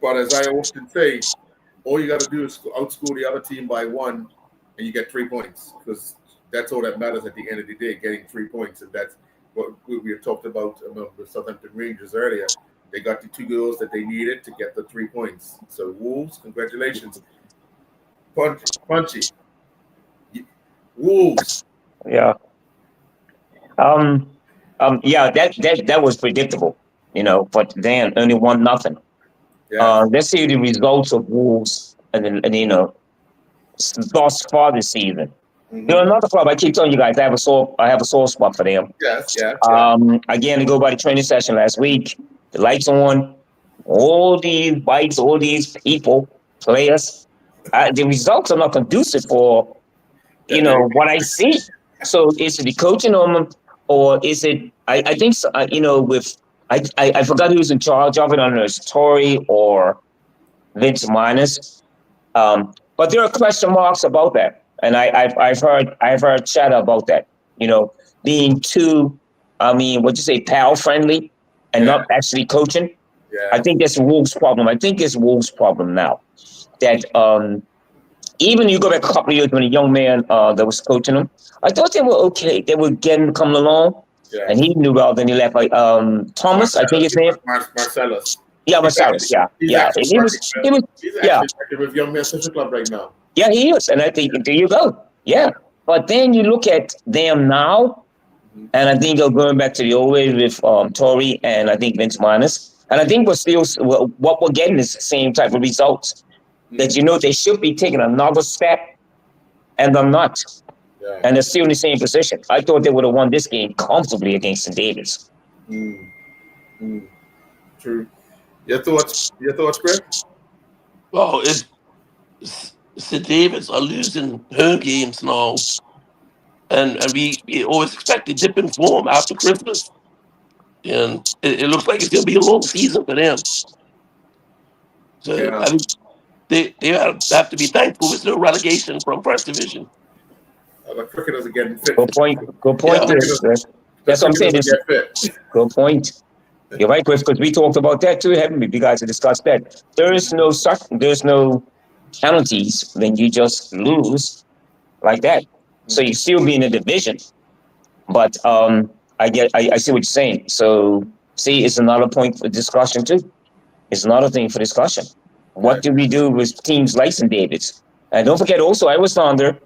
But as I often say, all you got to do is outscore the other team by 1, and you get 3 points, because that's all that matters at the end of the day, getting 3 points. And that's what we had talked about the Southampton Rangers earlier. They got the 2 goals that they needed to get the 3 points. So Wolves, congratulations. Punchy. Wolves. Yeah. Yeah, that was predictable, but then only 1-0. Yeah. Let's see the results of Wolves and thus far this season. Mm-hmm. Another club I keep telling you guys, I have a sore spot for them. Yes. Again, to go by the training session last week, the lights on, all these bikes, all these people, players. The results are not conducive for what I see. So is it the coaching on them, or is it? I think so, with I forgot who's in charge of it. I don't know, it's Tory or Vince Minus. But there are question marks about that, and I've heard chatter about that. Being too, what you say, pal friendly, and not actually coaching. Yeah. I think that's Wolves' problem. I think it's Wolves' problem now. That even you go back a couple of years when a young man that was coaching them, I thought they were okay. They were coming along, and he knew well. Then he left. Like Thomas, I think his name. Marcellus. Yeah, Marcellus. Yeah. He's actually active with Young Men Social Club right now. Yeah, he is, and I think there you go. Yeah. But then you look at them now, and I think you're going back to the old way with Tory and I think Vince Minus. And I think what we're getting is the same type of results. That they should be taking another step, and they're not. Yeah. And they're still in the same position. I thought they would have won this game comfortably against St. David's. True. Your thoughts, Greg? Well, it's St. David's are losing home games now, and we always expect a dip in form after Christmas, and it looks like it's going to be a long season for them. So Yeah. I think they have to be thankful with no relegation from First Division. The cricketers are getting fit. Good point. Yeah. That's what I'm saying. Get fit. Good point. You're right, Griff, because we talked about that too, haven't we? You guys have discussed that. There's no penalties when you just lose like that. So you still be in the division. But I see what you're saying. So see, it's another point for discussion too. It's another thing for discussion. What do we do with teams like St. David's? And don't forget also, I was under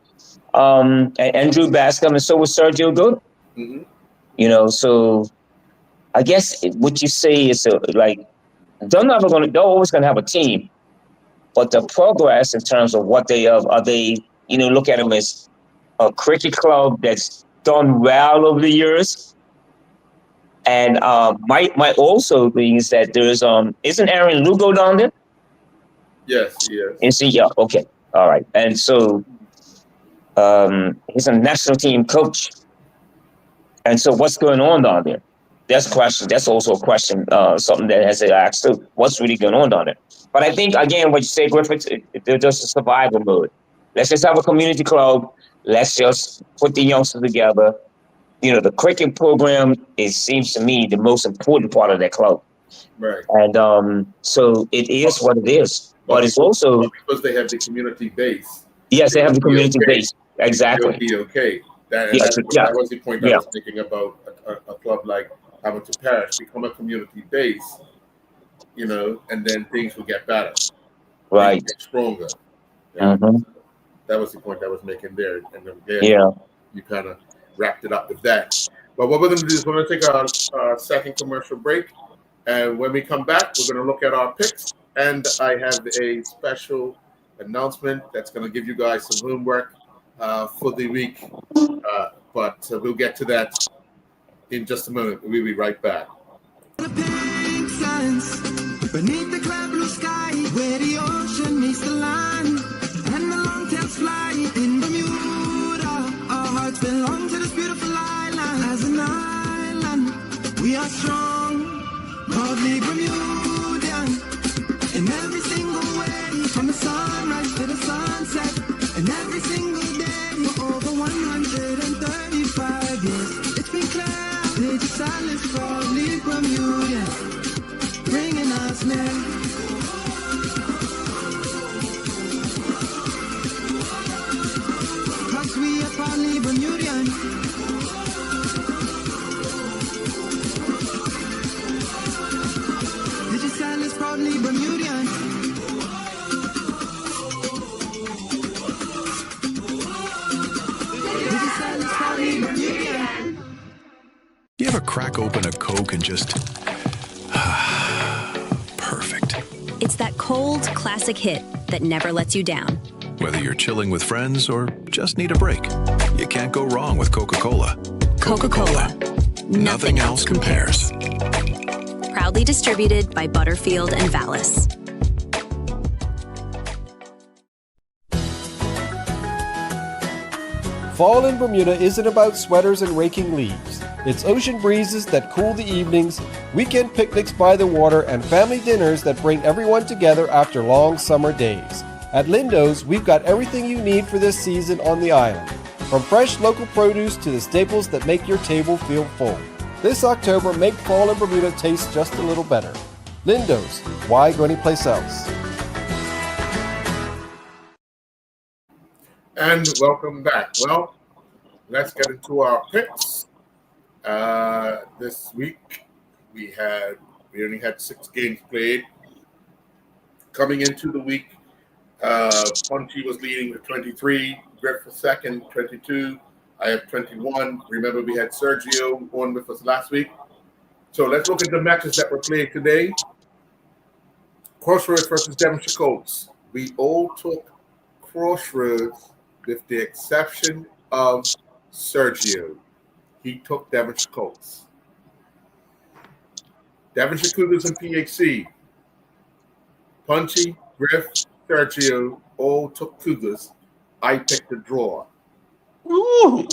Andrew Bascom, and so was Sergio Good. So I guess what you say is they're always gonna have a team, but the progress in terms of what they are they look at them as a cricket club that's done well over the years. And my also thing is that there's isn't Aaron Lugo down there? Yes, yes. Is he? Yeah, okay, all right. And so he's a national team coach. And so what's going on down there? That's a question. That's also a question, something that has to ask too. What's really going on down there? But I think, again, what you say, Griffith, they're just a survival mode. Let's just have a community club. Let's just put the youngsters together. The cricket program, it seems to me, the most important part of that club. Right. And so it is what it is. But it's also... because they have the community base. Yes, they have the community base. Exactly. It'll be okay. That was the point I was thinking about a club like Hamilton Parish. Become a community base, and then things will get better. Right. Get stronger. That was the point I was making there. And then you kind of wrapped it up with that. But what we're going to do is we're going to take our second commercial break. And when we come back, we're going to look at our picks. And I have a special announcement that's going to give you guys some homework for the week. But we'll get to that in just a moment. We'll be right back. Beneath the cloud blue sky, where the ocean meets the land, and the long tails fly in Bermuda. Our hearts belong to this beautiful island. As an island, we are strong, proudly Bermudian. In every single way, from the sunrise to the sunset, and every single day for over 135 years. It's been clear, Lady Silence, proudly Bermudian, bringing us near. Cause we are proudly Bermudian. Digital is proudly Bermudian. Digital is proudly Bermudian. You ever crack open a Coke and just... perfect. It's that cold, classic hit that never lets you down. Whether you're chilling with friends or just need a break, you can't go wrong with Coca-Cola. Coca-Cola. Nothing else compares. Proudly distributed by Butterfield and Vallis. Fall in Bermuda isn't about sweaters and raking leaves. It's ocean breezes that cool the evenings, weekend picnics by the water, and family dinners that bring everyone together after long summer days. At Lindo's, we've got everything you need for this season on the island, from fresh local produce to the staples that make your table feel full. This October, make fall in Bermuda taste just a little better. Lindo's, why go anyplace else? And welcome back. Well, let's get into our picks. This week we only had 6 games played. Coming into the week, Punchy was leading with 23. Griff was second, 22. I have 21. Remember, we had Sergio on with us last week. So let's look at the matches that were played today. Crossroads versus Devonshire Colts. We all took Crossroads with the exception of Sergio. He took Devonshire Colts. Devonshire Cougars and PHC. Punchy, Griff, Sergio all took Cougars. I picked the draw. Ooh.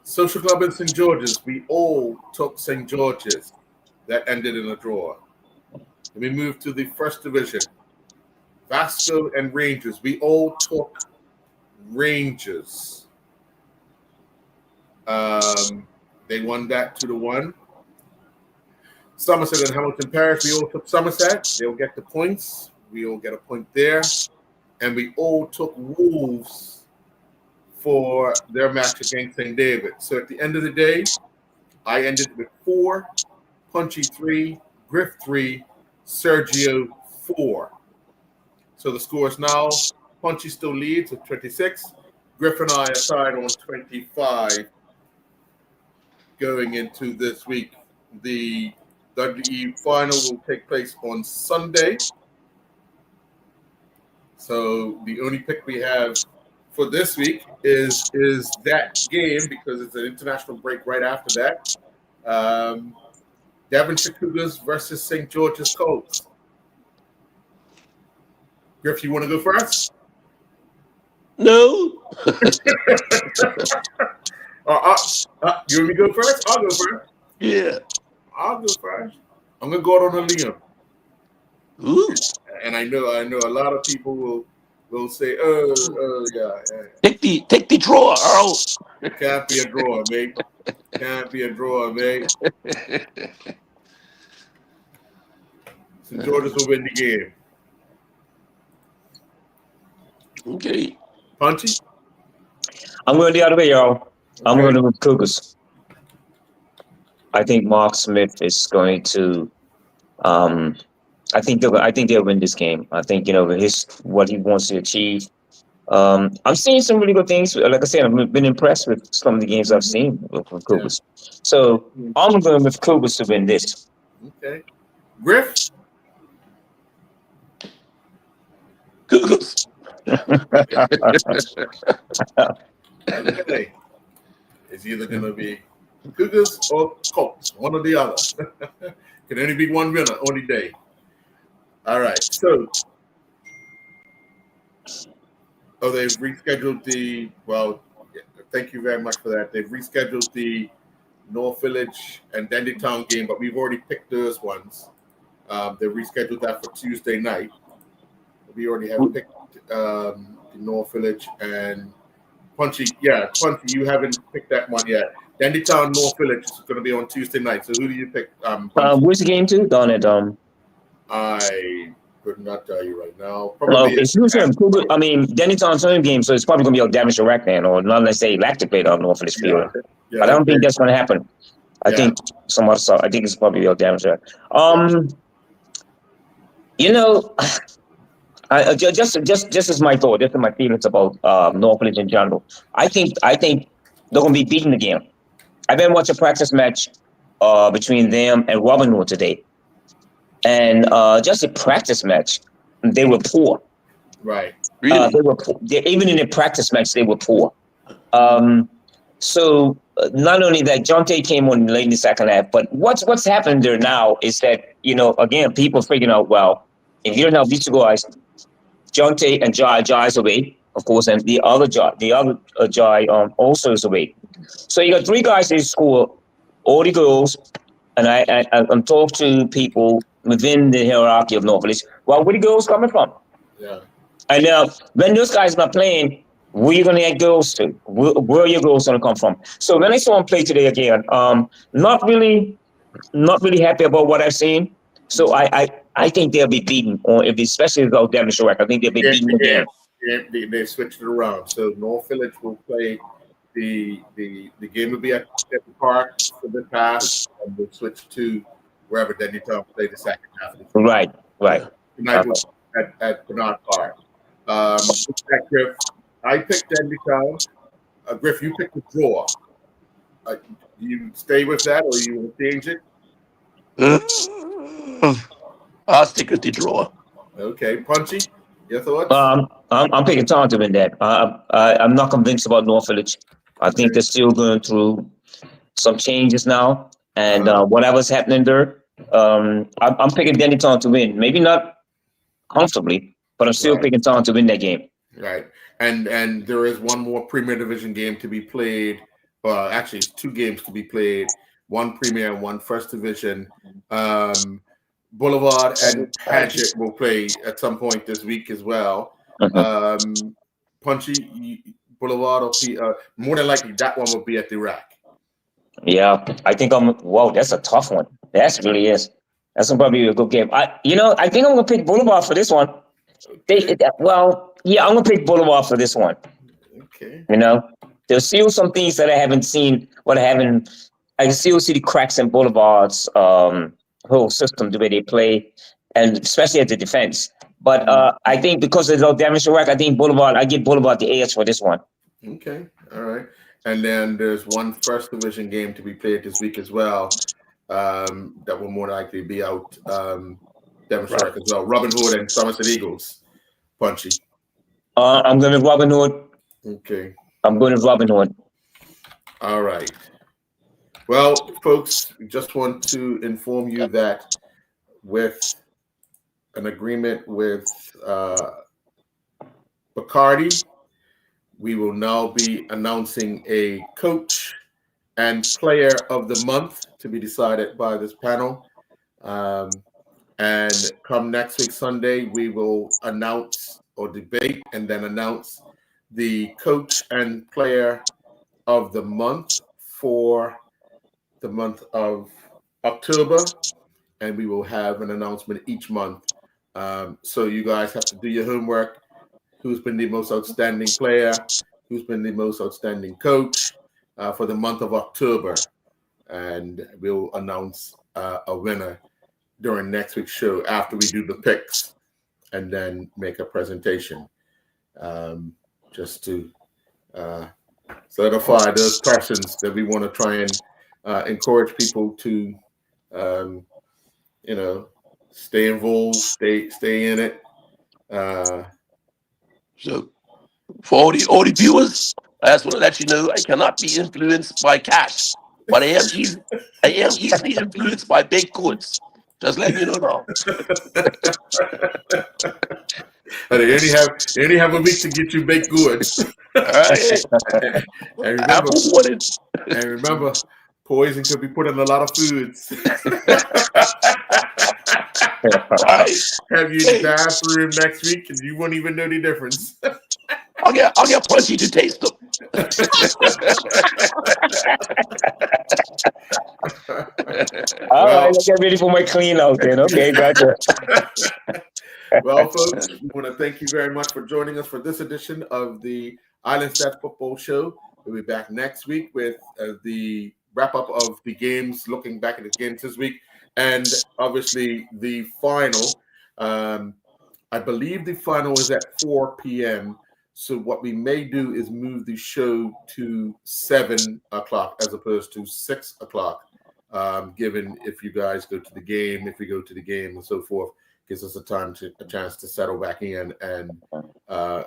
Social Club in St. George's. We all took St. George's. That ended in a draw. Let me move to the first division. Vasco and Rangers. We all took Rangers. They won that 2-1. Somerset and Hamilton Parish. We all took Somerset. They'll get the points. We all get a point there. And we all took Wolves for their match against St. David. So at the end of the day, I ended with 4, Punchy 3, Griff 3, Sergio 4. So the score is now Punchy still leads with 26. Griff and I are tied on 25 going into this week. The WWE final will take place on Sunday. So the only pick we have for this week is that game because it's an international break right after that. Devonshire Cougars versus St. George's Colts. Griff, you want to go first? No. You want me to go first? I'll go first. Yeah. I'll go first. I'm gonna go out on a limb. Ooh. And I know a lot of people will say, yeah. Take the draw, Earl. Can't be a draw, mate. Can't be a draw, mate. St. George's will win the game. Okay. Punchy? I'm going the other way, y'all. I'm going to go with Cougars. I think Mark Smith is going to. I think they'll win this game. I think what he wants to achieve. I'm seeing some really good things. Like I said, I've been impressed with some of the games I've seen from Cougars. So I'm going with Cougars to win this. Okay. Griff? Cougars. Okay. It's either going to be Cougars or Colts, one or the other. Can only be one winner on the day. All right. So, they've rescheduled thank you very much for that. They've rescheduled the North Village and Dandytown game, but we've already picked those ones. They rescheduled that for Tuesday night. We already have picked the North Village and Punchy. Yeah, Punchy, you haven't picked that one yet. Dandytown North Village is going to be on Tuesday night. So who do you pick? Where's the game to? Darn it. I could not tell you right now. Probably Dannytown's home game, so it's probably going to be a Devonshire Rec then, or not let's say Lactic Plate on North Village Field. Yeah, but I don't think that's going to happen. I think I think it's probably a Devonshire. Just as my thought, just as my feelings about North Village in general. I think they're going to be beaten again. I've been watching a practice match between them and Robin Hood today, and just a practice match, they were poor. Right. Really? They were poor. Even in the practice match, they were poor. So not only that, Jonte came on late in the second half, but what's happened there now is that again, people figuring out, well, if you don't have these two guys, Jonte and Jai's away, of course, and the other Jai also is away. So you got three guys that score all the goals, and I'm talking to people within the hierarchy of North Village. Well, where the goals coming from? Yeah. And now when those guys not playing, where you gonna get goals to? Where are your goals gonna come from? So when I saw him play today again, not really happy about what I've seen. So I think they'll be beaten, especially without Devonshire Rec. I think they'll be beaten again. They switched it around. So North Village will play the game will be at the park for the half, and we'll switch to wherever Dandytown play the second half. Right. Tonight at Bernard Park. Griff, I picked Denby Town. Griff, you picked the draw. Do you stay with that, or you will change it? I'll stick with the draw. Okay, Punchy, your thoughts? I'm picking Taunton to win that. I'm not convinced about North Village. I think they're still going through some changes now, and whatever's happening there, I'm picking Dennytown to win. Maybe not comfortably, but I'm still picking Taunton to win that game. Right, and there is one more Premier Division game to be played. Well, actually, it's 2 games to be played. One Premier and one First Division. Boulevard and Padgett will play at some point this week as well. Punchy, Boulevard or more than likely that one will be at the rack. Yeah, I think Whoa, that's a tough one. That really is. That's probably a good game. I think I'm gonna pick Boulevard for this one. I'm gonna pick Boulevard for this one. Okay. There's still some things that I haven't seen. I can still see the cracks in Boulevard's whole system, the way they play, and especially at the defense. But I think because there's no damage work, I give Boulevard the edge for this one. Okay, all right. And then there's one First Division game to be played this week as well. That will more likely be out Devonshire as well. Robin Hood and Somerset Eagles. Punchy. I'm going with Robin Hood. Okay. I'm going with Robin Hood. All right. Well, folks, just want to inform you that with an agreement with Bacardi, we will now be announcing a coach and player of the month to be decided by this panel. And come next week, Sunday, we will announce or debate and then announce the coach and player of the month for the month of October. And we will have an announcement each month. So you guys have to do your homework. Who's been the most outstanding player? Who's been the most outstanding coach for the month of October? And we'll announce a winner during next week's show after we do the picks and then make a presentation just to solidify those persons that we want to try and encourage people to, stay involved, stay in it. So, for all the viewers, I just want to let you know I cannot be influenced by cash, but I am easily influenced by baked goods. Just let you know now. But they only have a week to get you baked goods. All right. and remember, poison could be put in a lot of foods. Right. Have you in the bathroom next week and you won't even know the difference. I'll get Punchy to taste them. All right, let's get ready for my clean out then. Okay, gotcha. Well, folks, we want to thank you very much for joining us for this edition of the Island Stats Football Show. We'll be back next week with the wrap-up of the games, looking back at the games this week, and obviously the final. I believe the final is at 4 p.m., so what we may do is move the show to 7 o'clock as opposed to 6 o'clock, given if you guys go to the game, if we go to the game and so forth, gives us a chance to settle back in and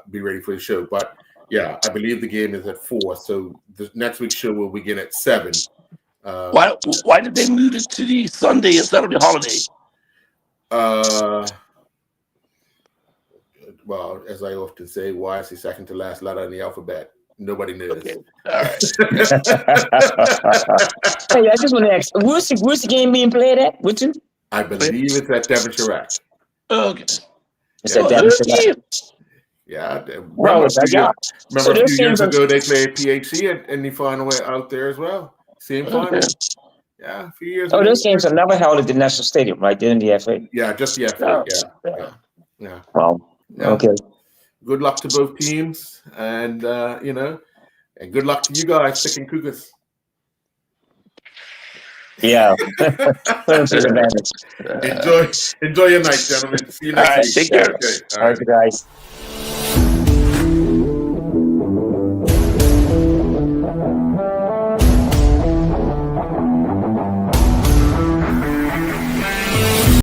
be ready for the show. But yeah, I believe the game is at 4, so the next week's show will begin at 7. Why did they move it to the Sunday instead of the holiday? Well, as I often say, why is the second to last letter in the alphabet? Nobody knows. Okay. All right. Hey, I just want to ask, where's the game being played at? Which? I believe it's at Devonshire. Okay. It's at Devonshire. Yeah. Well, Remember so a few years are... ago, they played PHC in the final out there as well. Same final. Okay. Yeah, a few years ago. those games are never held at the National Stadium, right? They're in the FA. Yeah, just the FA. Yeah. Wow. Yeah. Okay. Good luck to both teams, and and good luck to you guys picking Cougars. Yeah. Let him take advantage. Enjoy your night, gentlemen. See you All next right, week. take care. Okay. All right, you guys.